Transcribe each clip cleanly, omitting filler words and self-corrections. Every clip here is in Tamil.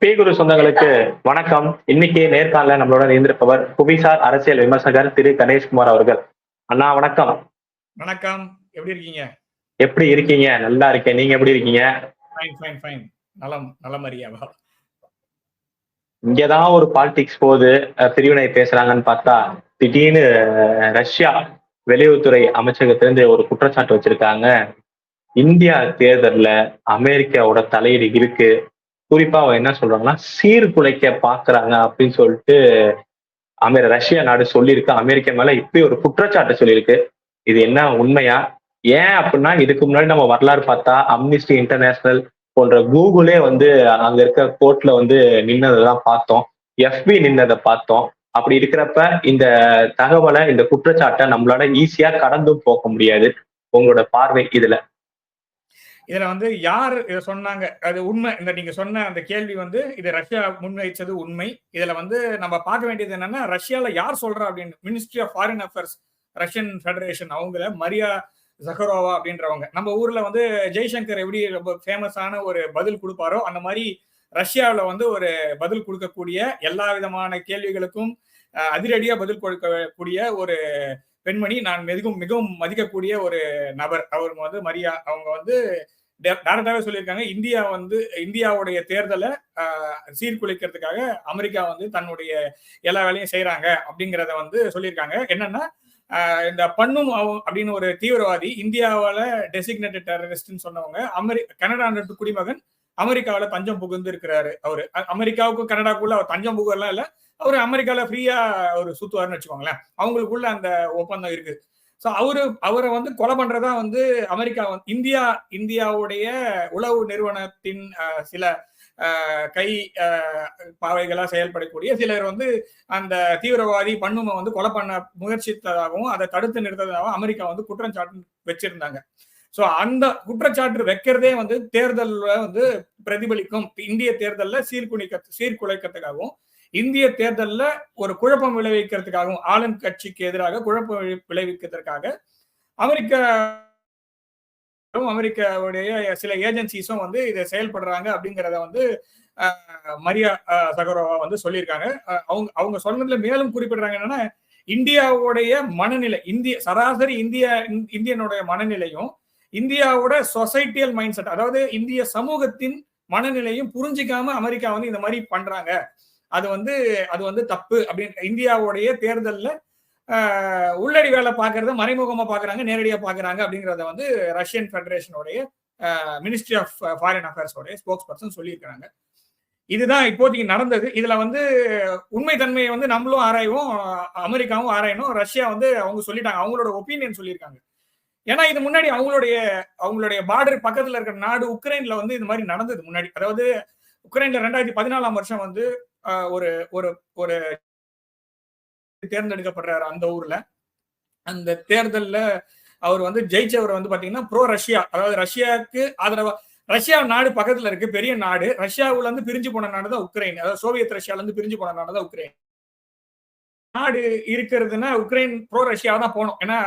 குரு சொந்தங்களுக்கு வணக்கம். இன்னைக்கு நேர்காணல நம்மளோட இருந்திருப்பவர் புவிசார் அரசியல் விமர்சகர் திரு கணேஷ்குமார் அவர்கள். அண்ணா வணக்கம். வணக்கம். எப்படி இருக்கீங்க? எப்படி இருக்கீங்க? நல்லா இருக்கேன். நீங்க எப்படி இருக்கீங்க? ஃபைன். நலம் அறியாவா? இங்கதான் ஒரு பாலிடிக்ஸ் போகுது, பிரிவினை பேசுறாங்கன்னு பார்த்தா திடீர்னு ரஷ்யா வெளியுறவுத்துறை அமைச்சகத்திலிருந்து ஒரு குற்றச்சாட்டு வச்சிருக்காங்க. இந்தியா தேர்தல்ல அமெரிக்காவோட தலையீடு இருக்கு. குறிப்பா அவன் என்ன சொல்றாங்கன்னா சீர்குலைக்க பாக்குறாங்க அப்படின்னு சொல்லிட்டு ரஷ்யா நாடு சொல்லியிருக்கு. அமெரிக்கா மேல இப்படி ஒரு குற்றச்சாட்டு சொல்லியிருக்கு. இது என்ன உண்மையா? ஏன் அப்படின்னா இதுக்கு முன்னாடி நம்ம வரலாறு பார்த்தா அம்னிஸ்டி இன்டர்நேஷனல் போன்ற கூகுளே வந்து அங்க இருக்க கோர்ட்ல வந்து நின்னதெல்லாம் பார்த்தோம். எஃபி நின்னதை பார்த்தோம். அப்படி இருக்கிறப்ப இந்த தகவலை, இந்த குற்றச்சாட்டை நம்மளால ஈஸியா கடந்தும் போக முடியாது. உங்களோட பார்வை இதுல? இதுல வந்து யார் இதை சொன்னாங்க அது உண்மை. இந்த நீங்க சொன்ன அந்த கேள்வி வந்து இது ரஷ்யா முன்வைச்சது உண்மை. இதுல வந்து நம்ம பார்க்க வேண்டியது என்னன்னா, ரஷ்யால யார் சொல்றா அப்படின்னு ministry of foreign affairs Russian federation அவங்கள மரியா ஜஹரோவா அப்படின்றவங்க. நம்ம ஊர்ல வந்து ஜெய்சங்கர் எப்படி ரொம்ப ஃபேமஸான ஒரு பதில் கொடுப்பாரோ அந்த மாதிரி ரஷ்யாவில் வந்து ஒரு பதில் கொடுக்கக்கூடிய எல்லா விதமான கேள்விகளுக்கும் அதிரடியா பதில் கொடுக்கக்கூடிய ஒரு பெண்மணி. நான் மிகவும் மதிக்கக்கூடிய ஒரு நபர். அவங்க வந்து மரியா அவங்க வந்து டைரக்டாவே சொல்லியிருக்காங்க, இந்தியாவுடைய தேர்தலை சீர்குலைக்கிறதுக்காக அமெரிக்கா வந்து தன்னுடைய எல்லா வேலையும் செய்யறாங்க அப்படிங்கிறத வந்து சொல்லியிருக்காங்க. என்னன்னா, இந்த பண்ணும் அப்படின்னு ஒரு தீவிரவாதி இந்தியாவால டெசிக்னேட்டட் டெரரிஸ்ட்னு சொன்னவங்க கனடா நாட்டு குடிமகன் அமெரிக்காவில தஞ்சம் புகுந்து இருக்கிறாரு. அவரு அமெரிக்காவுக்கும் கனடாக்குள்ள அவர் தஞ்சம் புகலாம் இல்ல, அவரு அமெரிக்கால ஃப்ரீயா ஒரு சுத்துவாருன்னு வச்சுக்கோங்களேன். அவங்களுக்குள்ள அந்த ஒப்பந்தம் இருக்கு. ஸோ அவரை வந்து கொலை பண்றதா வந்து அமெரிக்கா இந்தியாவுடைய உளவு நிறுவனத்தின் சில கை பாவைகளா செயல்படக்கூடிய சிலர் வந்து அந்த தீவிரவாதி பண்ணுமை வந்து கொலை பண்ண முயற்சித்ததாகவும் அதை தடுத்து நிறுத்ததாகவும் அமெரிக்கா வந்து குற்றச்சாட்டு வச்சிருந்தாங்க. ஸோ அந்த குற்றச்சாட்டு வைக்கிறதே வந்து தேர்தலில் வந்து பிரதிபலிக்கும். இந்திய தேர்தலில் சீர்குலைக்கிறதுக்காகவும் இந்திய தேர்தலில் ஒரு குழப்பம் விளைவிக்கிறதுக்காகவும் ஆளும் கட்சிக்கு எதிராக குழப்பம் விளைவிக்கிறதுக்காக அமெரிக்காவுடைய சில ஏஜென்சிஸும் வந்து இதை செயல்படுறாங்க அப்படிங்கிறத வந்து மரியா சகரோவா வந்து சொல்லியிருக்காங்க. அவங்க சொன்னதுல மேலும் குறிப்பிடுறாங்க என்னன்னா, இந்தியாவுடைய மனநிலை, சராசரி இந்தியனுடைய மனநிலையும் இந்தியாவோட சொசைட்டியல் மைண்ட் செட், அதாவது இந்திய சமூகத்தின் மனநிலையும் புரிஞ்சிக்காம அமெரிக்கா வந்து இந்த மாதிரி பண்றாங்க. அது வந்து தப்பு அப்படின்னு இந்தியாவுடைய தேர்தல்ல உள்ளடி வேலை பாக்குறத மறைமுகமா பாக்குறாங்க, நேரடியா பாக்குறாங்க அப்படிங்கறத வந்து ரஷ்யன் ஃபெடரேஷனுடைய மினிஸ்ட்ரி ஆஃப் ஃபாரின் அஃபேர்ஸோடைய ஸ்போக்ஸ் பர்சன் சொல்லியிருக்கிறாங்க. இதுதான் இப்போதைக்கு நடந்தது. இதுல வந்து உண்மை தன்மையை வந்து நம்மளும் ஆராய்வோம், அமெரிக்காவும் ஆராயணும். ரஷ்யா வந்து அவங்க சொல்லிட்டாங்க, அவங்களோட ஒப்பீனியன் சொல்லியிருக்காங்க. ஏன்னா இது முன்னாடி அவங்களுடைய பார்டர் பக்கத்துல இருக்கிற நாடு உக்ரைன்ல வந்து இது மாதிரி நடந்தது முன்னாடி. அதாவது உக்ரைன்ல 2014 வருஷம் வந்து ஒரு ஒரு ஒரு தேர்ந்தெடுக்கப்படுறாரு அந்த ஊர்ல. அந்த தேர்தல்ல அவர் வந்து ஜெயிச்சவர் வந்து பாத்தீங்கன்னா ப்ரோ ரஷ்யா, அதாவது ரஷ்யாவுக்கு ஆதரவா. ரஷ்யா நாடு பக்கத்துல இருக்கு, பெரிய நாடு. ரஷ்யாவுல இருந்து பிரிஞ்சு போன நாடு தான் உக்ரைன். அதாவது சோவியத் ரஷ்யால இருந்து பிரிஞ்சு போன நாடு தான் உக்ரைன். நாடு இருக்கிறதுனா உக்ரைன் ப்ரோ ரஷ்யா தான் போனோம். ஏன்னா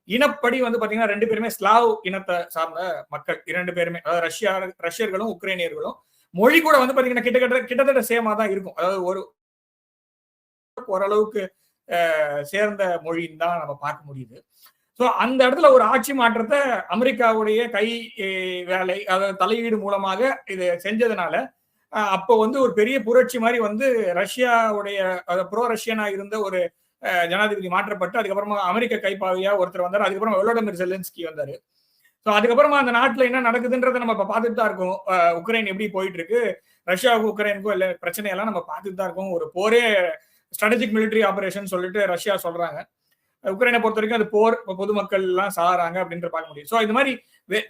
இனப்படி வந்து பாத்தீங்கன்னா ரெண்டு பேருமே ஸ்லாவ் இனத்தை சார்ந்த மக்கள். இரண்டு பேருமே, அதாவது ரஷ்யர்களும் உக்ரைனியர்களும். மொழி கூட வந்து பாத்தீங்கன்னா கிட்டத்தட்ட சேமா தான் இருக்கும். அதாவது ஓரளவுக்கு சேர்ந்த மொழின்னு தான் நம்ம பார்க்க முடியுது. ஸோ அந்த இடத்துல ஒரு ஆட்சி மாற்றத்தை அமெரிக்காவுடைய கை வேலை, அதாவது தலையீடு மூலமாக இது செஞ்சதுனால அப்போ வந்து ஒரு பெரிய புரட்சி மாதிரி வந்து ரஷ்யாவுடைய ப்ரோ ரஷ்யனா இருந்த ஒரு ஜனாதிபதி மாற்றப்பட்டு அதுக்கப்புறமா அமெரிக்க கைப்பாவையா ஒருத்தர் வந்தார். அதுக்கப்புறம் வோலோடிமிர் ஜெலன்ஸ்கி வந்தாரு. ஸோ அதுக்கப்புறமா அந்த நாட்டில் என்ன நடக்குதுன்றதை நம்ம இப்போ பார்த்துட்டு தான் இருக்கோம். உக்ரைன் எப்படி போயிட்டு இருக்கு, ரஷ்யாவுக்கும் உக்ரைனுக்கும் இல்லை பிரச்சனையெல்லாம் நம்ம பார்த்துட்டு தான் இருக்கோம். ஒரு போரே ஸ்ட்ராட்டஜிக் மிலிட்டரி ஆபரேஷன் சொல்லிட்டு ரஷ்யா சொல்றாங்க. உக்ரைனை பொறுத்த வரைக்கும் அது போர், பொதுமக்கள் எல்லாம் சாராங்க அப்படின்ற பார்க்க முடியும். ஸோ இந்த மாதிரி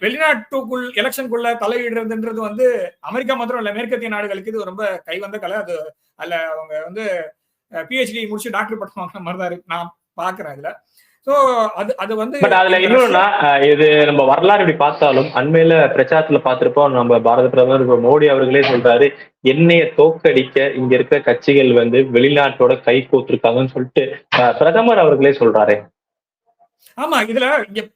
வெளிநாட்டுக்குள் எலெக்ஷனுக்குள்ள தலையிடுறதுன்றது வந்து அமெரிக்கா மாத்திரம் இல்லை, மேற்கத்திய நாடுகளுக்கு இது ரொம்ப கைவந்த கலை. அது அல்ல அவங்க வந்து பிஹெச்டி முடிச்சு டாக்டர் பட்டம் வாங்கின மாதிரி தான் இருக்கு நான் பாக்குறேன் இதுல. அது வந்து அதுல இன்னொன்னா, இது நம்ம வரலாறு இப்படி பார்த்தாலும் அண்மையில பிரச்சாரத்துல பார்த்திருப்போம். நம்ம பாரத பிரதமர் மோடி அவர்களே சொல்றாரு, எண்ணெய தோக்கடிக்க இங்க இருக்க கட்சிகள் வந்து வெளிநாட்டோட கை கோத்திருக்காங்கன்னு சொல்லிட்டு பிரதமர் அவர்களே சொல்றாரு. ஆமா, இதுல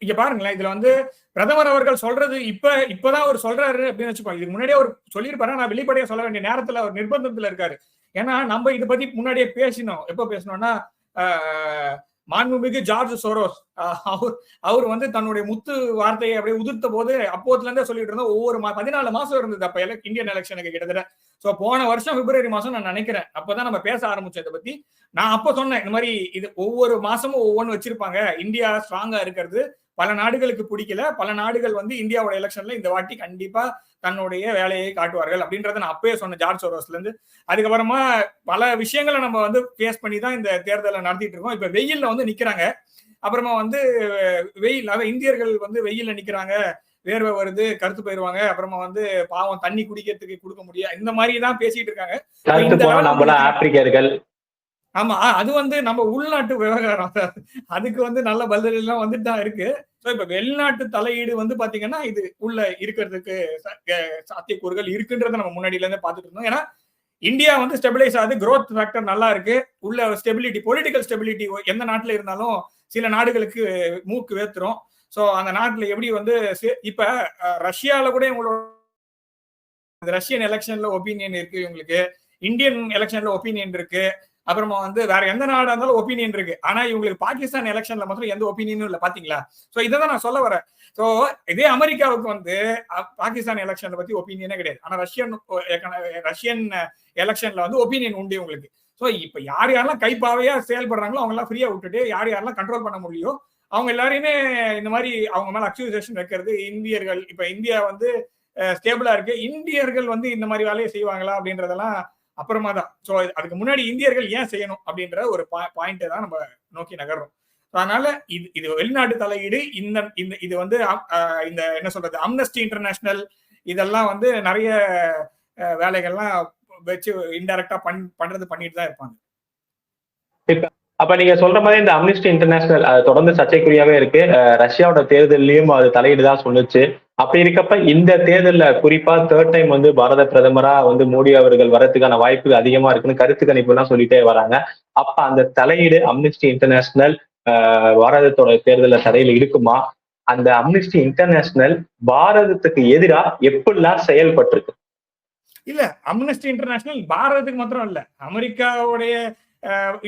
இங்க பாருங்களேன், இதுல வந்து பிரதமர் அவர்கள் சொல்றது இப்பதான் அவர் சொல்றாரு அப்படின்னு வச்சுக்கோ. இதுக்கு முன்னாடியே அவர் சொல்லியிருப்பாரு. நான் வெளிப்படையா சொல்ல வேண்டிய நேரத்துல அவர் நிர்பந்தத்துல இருக்காரு. ஏன்னா நம்ம இதை பத்தி முன்னாடியே பேசினோம். எப்ப பேசினோம்னா மாண்புமிகு ஜார்ஜ் சோரோஸ் அவர் அவர் வந்து தன்னுடைய முத்து வார்த்தையை அப்படியே உதிர்த்த போது அப்போதுல இருந்தே சொல்லிட்டு இருந்தோம். ஒவ்வொரு 14 மாசம் இருந்தது அப்ப இந்தியன் எலெக்ஷனுக்கு கிட்டத்தட்ட. சோ போன வருஷம் பிப்ரவரி மாசம் நான் நினைக்கிறேன் அப்பதான் நம்ம பேச ஆரம்பிச்சோம் இதை பத்தி. நான் அப்ப சொன்னேன் இந்த மாதிரி இது ஒவ்வொரு மாசமும் ஒவ்வொன்னு வச்சிருப்பாங்க. இந்தியா ஸ்ட்ராங்கா இருக்கிறது பல நாடுகளுக்கு பிடிக்கல. பல நாடுகள் வந்து இந்தியாவோட எலெக்ஷன்ல இந்த வாட்டி கண்டிப்பா தன்னுடைய வேலையை காட்டுவார்கள் அப்படின்றத நான் அப்பயே சொன்னேன் ஜார்ஜ் சோரோஸ்ல இருந்து. அதுக்கப்புறமா பல விஷயங்களை நம்ம வந்து ஃபேஸ் பண்ணி தான் இந்த தேர்தலை நடத்திட்டு இருக்கோம். இப்ப வெயில்ல வந்து நிக்கிறாங்க. அப்புறமா வந்து வெயில், அதாவது இந்தியர்கள் வந்து வெயில்ல நிக்கிறாங்க, வேர்வை வருது, கருத்து போயிருவாங்க, அப்புறமா வந்து பாவம் தண்ணி குடிக்கிறதுக்கு கொடுக்க முடியாது, இந்த மாதிரி தான் பேசிட்டு இருக்காங்க. ஆப்பிரிக்கர்கள். ஆமா, அது வந்து நம்ம உள்நாட்டு விவகாரம். அதுக்கு வந்து நல்ல பதில் எல்லாம் வந்துட்டு தான் இருக்கு. இப்ப வெளிநாட்டு தலையீடு வந்து பாத்தீங்கன்னா இது உள்ள இருக்கிறதுக்கு சாத்தியக்கூறுகள் இருக்குன்றத நம்ம முன்னாடியில இருந்து பாத்துட்டு இருந்தோம். ஏன்னா இந்தியா வந்து ஸ்டெபிலைஸ் ஆகுது, growth ஃபேக்டர் நல்லா இருக்கு, உள்ள ஸ்டெபிலிட்டி, பொலிட்டிக்கல் ஸ்டெபிலிட்டி எந்த நாட்டுல இருந்தாலும் சில நாடுகளுக்கு மூக்கு வேத்துரும். சோ அந்த நாட்டுல எப்படி வந்து இப்ப ரஷ்யால கூட உங்களோட ரஷ்யன் எலெக்ஷன்ல ஒப்பீனியன் இருக்கு, உங்களுக்கு இந்தியன் எலெக்ஷன்ல ஒப்பீனியன் இருக்கு, அப்புறமா வந்து வேற எந்த நாடா இருந்தாலும் ஒப்பீனியன் இருக்கு. ஆனா இவங்களுக்கு பாகிஸ்தான் எலெக்ஷன்ல மாத்திரம் எந்த ஒப்பீனியனும் இல்ல. பாத்தீங்களா? சோ இதான் நான் சொல்ல வரேன். சோ இதே அமெரிக்காவுக்கு வந்து பாகிஸ்தான் எலெக்ஷன்ல பத்தி ஒப்பீனியனே கிடையாது. ஆனா ரஷ்யன் எலெக்ஷன்ல வந்து ஒப்பீனியன் உண்டு உங்களுக்கு. சோ இப்ப யார் யாரெல்லாம் கைப்பாவையா செயல்படுறாங்களோ அவங்க எல்லாம் ஃப்ரீயா விட்டுட்டு யார் யாரெல்லாம் கண்ட்ரோல் பண்ண முடியும் அவங்க எல்லாரையுமே இந்த மாதிரி அவங்க மேல அக்யூசேஷன் வைக்கிறது. இந்தியர்கள் இப்ப இந்தியா வந்து ஸ்டேபிளா இருக்கு, இந்தியர்கள் வந்து இந்த மாதிரி வேலையை செய்வாங்களா அப்படின்றதெல்லாம் அப்புறமா தான். சோ அதுக்கு முன்னாடி இந்தியர்கள் ஏன் செய்யணும் அப்படின்ற ஒரு பாயிண்ட் தான் நம்ம நோக்கி நகர்றோம். அதனால இது வெளிநாட்டு தலையீடு. இது வந்து இந்த என்ன சொல்றது, அம்னஸ்டி இன்டர்நேஷனல் இதெல்லாம் வந்து நிறைய வேலைகள்லாம் வச்சு இன்டைரக்டா பண்ணிட்டு தான் இருப்பாங்க. அப்ப நீங்க சொல்ற மாதிரி இந்த அம்னஸ்டி இன்டர்நேஷனல் தொடர்ந்து சர்ச்சைக்குரியாவே இருக்கு. ரஷ்யாவோட தேர்தலையும் அது தலையீடு தான் சொல்லுச்சு. அப்படி இருக்கப்ப இந்த தேர்தல்ல குறிப்பா 3rd டைம் வந்து பாரத பிரதமரா வந்து மோடி அவர்கள் வரதுக்கான வாய்ப்பு அதிகமா இருக்குன்னு கருத்து கணிப்பு எல்லாம் சொல்லிட்டே வராங்க. அப்ப அந்த தலையீடு அம்னஸ்டி இன்டர்நேஷனல் பாரதத்தோட தேர்தல தடையில இருக்குமா? அந்த அம்னஸ்டி இன்டர்நேஷனல் பாரதத்துக்கு எதிராக எப்படிலாம் செயல்பட்டிருக்கு? இல்ல, அம்னஸ்டி இன்டர்நேஷனல் பாரதத்துக்கு மாத்திரம் இல்ல, அமெரிக்காவுடைய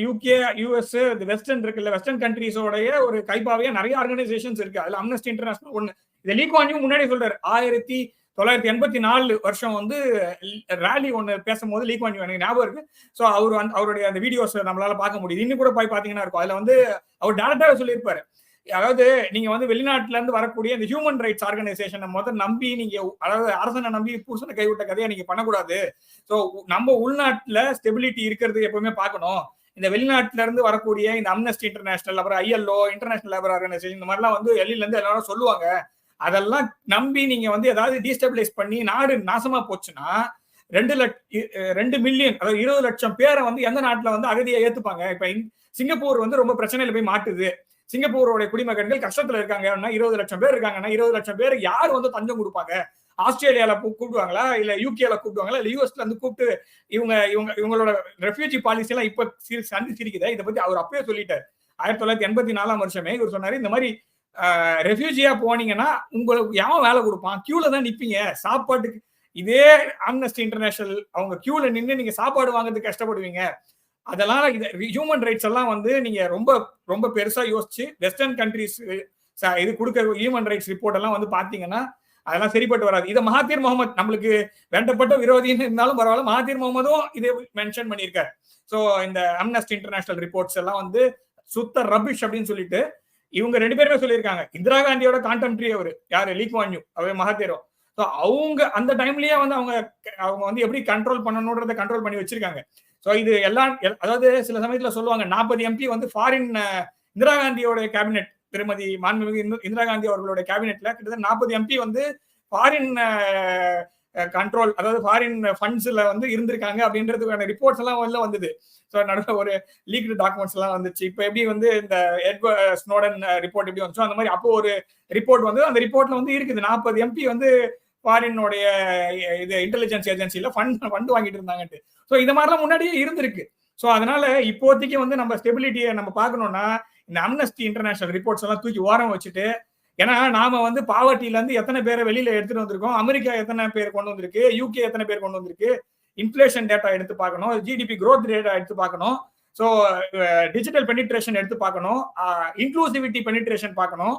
யூகே, யூஎஸ், வெஸ்டர்ன் இருக்குல்ல, வெஸ்டர்ன் கண்ட்ரீஸோடைய ஒரு கைப்பாவையா நிறைய ஆர்கனைசேஷன்ஸ் இருக்கு. அதுல அம்னஸ்டி இன்டர்நேஷனல் ஒண்ணு. இதை லீ குவான் யூ முன்னாடி சொல்றாரு. 1984 வருஷம் வந்து ரேலி ஒண்ணு பேசும்போது லீ குவான் யூ எனக்கு ஞாபகம் இருக்கு. சோ அவருடைய அந்த வீடியோஸ் நம்மளால பார்க்க முடியுது, இன்னும் கூட போய் பாத்தீங்கன்னா இருக்கும். அதுல வந்து அவர் டைரக்டாவே சொல்லியிருப்பாரு, அதாவது நீங்க வந்து வெளிநாட்டுல இருந்து வரக்கூடிய இந்த ஹியூமன் ரைட்ஸ் ஆர்கனைசேஷனை முதல் நம்பி நீங்க, அதாவது அரசனை நம்பி புருஷனை கைவிட்ட கதையை நீங்க பண்ணக்கூடாது. சோ நம்ம உள்நாட்டுல ஸ்டெபிலிட்டி இருக்கிறது எப்பவுமே பார்க்கணும். இந்த வெளிநாட்டுல இருந்து வரக்கூடிய இந்த அம்னஸ்டி இன்டர்நேஷனல், அப்புறம் ILO, இன்டர்நேஷனல் லேபர் ஆர்கனைசேஷன், இந்த மாதிரிலாம் வந்து டெல்லியில இருந்து எல்லாரும் சொல்லுவாங்க. அதெல்லாம் நம்பி நீங்க வந்து ஏதாவது டீஸ்டபிளைஸ் பண்ணி நாடு நாசமா போச்சுன்னா 2 மில்லியன், அதாவது 20 லட்சம் பேரை வந்து எந்த நாட்டுல வந்து அகதியை ஏத்துப்பாங்க? இப்ப சிங்கப்பூர் வந்து ரொம்ப பிரச்சனையில போய் மாட்டுது. சிங்கப்பூரோட குடிமகன்கள் கஷ்டத்துல இருக்காங்க, 20 லட்சம் பேர் இருக்காங்கன்னா 20 லட்சம் பேர் யார் வந்து தஞ்சம் கொடுப்பாங்க? ஆஸ்திரேலியால கூப்பிடுவாங்களா, இல்ல யூகேல கூப்பிடுவாங்களா, இல்ல யூஎஸ்ல இருந்து கூப்பிட்டு இவங்களோட ரெஃப்யூஜி பாலிசி எல்லாம் இப்ப சந்திச்சிருக்குதா? இதை பத்தி அவர் அப்பவே சொல்லிட்டாரு. 1984 வருஷமே இவர் சொன்னாரு, இந்த மாதிரி ரெஃப்யூஜியா போனீங்கன்னா உங்களுக்கு எவன் வேலை கொடுப்பான்? கியூல தான் நிப்பீங்க சாப்பாட்டுக்கு. இதே அம்னஸ்டி இன்டர்நேஷனல் அவங்க கியூல நின்று நீங்க சாப்பாடு வாங்குறதுக்கு கஷ்டப்படுவீங்க. அதெல்லாம் ஹியூமன் ரைட்ஸ் எல்லாம் வந்து நீங்க ரொம்ப ரொம்ப பெருசா யோசிச்சு வெஸ்டர்ன் கண்ட்ரிஸ் இது கொடுக்க ஹியூமன் ரைட்ஸ் ரிப்போர்ட் எல்லாம் வந்து பாத்தீங்கன்னா அதெல்லாம் சரிப்பட்டு வராது. இதை மகாதீர் முகமது, நம்மளுக்கு வேண்டப்பட்ட விரோதின்னு இருந்தாலும் பரவாயில்ல, மகாதீர் முகமதும் இதை மென்ஷன் பண்ணியிருக்காரு. சோ இந்த அம்னஸ்டி இன்டர்நேஷனல் ரிப்போர்ட்ஸ் எல்லாம் வந்து சுத்த ரபிஷ் அப்படின்னு சொல்லிட்டு இவங்க 2 பேருமே சொல்லியிருக்காங்க. இந்திரா காந்தியோட கான்டெம்ப்ரரி அவர் யாரு, Lee Kuan you, our மகாதீரும். So அவங்க அந்த டைம்லயே வந்து அவங்க வந்து எப்படி கண்ட்ரோல் பண்ணணுன்றதை கண்ட்ரோல் பண்ணி வச்சிருக்காங்க. ஸோ இது எல்லாம், அதாவது சில சமயத்துல சொல்லுவாங்க 40 MP வந்து ஃபாரின், இந்திரா காந்தியோட கேபினெட், திருமதி மாண்புமிகு இந்திரா காந்தி அவர்களுடைய கேபினெட்ல கிட்டத்தட்ட 40 MP வந்து ஃபாரின் கண்ட்ரோல், அதாவது ஃபாரின் ஃபண்ட்ஸ்ல வந்து இருந்திருக்காங்க அப்படின்றதுக்கான ரிப்போர்ட்ஸ் எல்லாம் வெளில வந்தது. ஸோ நடுவில் ஒரு லீக்டு டாக்குமெண்ட்ஸ் எல்லாம் வந்துச்சு. இப்போ எப்படி வந்து இந்த எட்வர்ட் ஸ்னோடன் ரிப்போர்ட் எப்படி வந்துச்சோ அந்த மாதிரி அப்போ ஒரு ரிப்போர்ட் வந்து அந்த ரிப்போர்ட்ல வந்து இருக்குது 40 MP வந்து ஃபாரினுடைய இது இன்டெலிஜென்ஸ் ஏஜென்சில ஃபண்ட் வாங்கிட்டு இருந்தாங்கட்டு. ஸோ இந்த மாதிரிலாம் முன்னாடியே இருந்திருக்கு. ஸோ அதனால இப்போதைக்கு வந்து நம்ம ஸ்டெபிலிட்டியை நம்ம பார்க்கணும்னா இந்த அம்னஸ்டி இன்டர்நேஷனல் ரிப்போர்ட்ஸ் எல்லாம் தூக்கி ஓரம் வச்சுட்டு, ஏன்னா நாம வந்து பாவர்ட்டில இருந்து எத்தனை பேரை வெளியில எடுத்துட்டு வந்திருக்கோம், அமெரிக்கா எத்தனை பேர் கொண்டு வந்திருக்கு, யூகே எத்தனை பேர் கொண்டு வந்திருக்கு, இன்ஃபிளேஷன் டேட்டா எடுத்து பார்க்கணும், ஜிடிபி growth டேட்டா எடுத்து பார்க்கணும், ஸோ டிஜிட்டல் பெனிட்ரேஷன் எடுத்து பார்க்கணும், இன்க்ளூசிவிட்டி பெனிட்ரேஷன் பார்க்கணும்.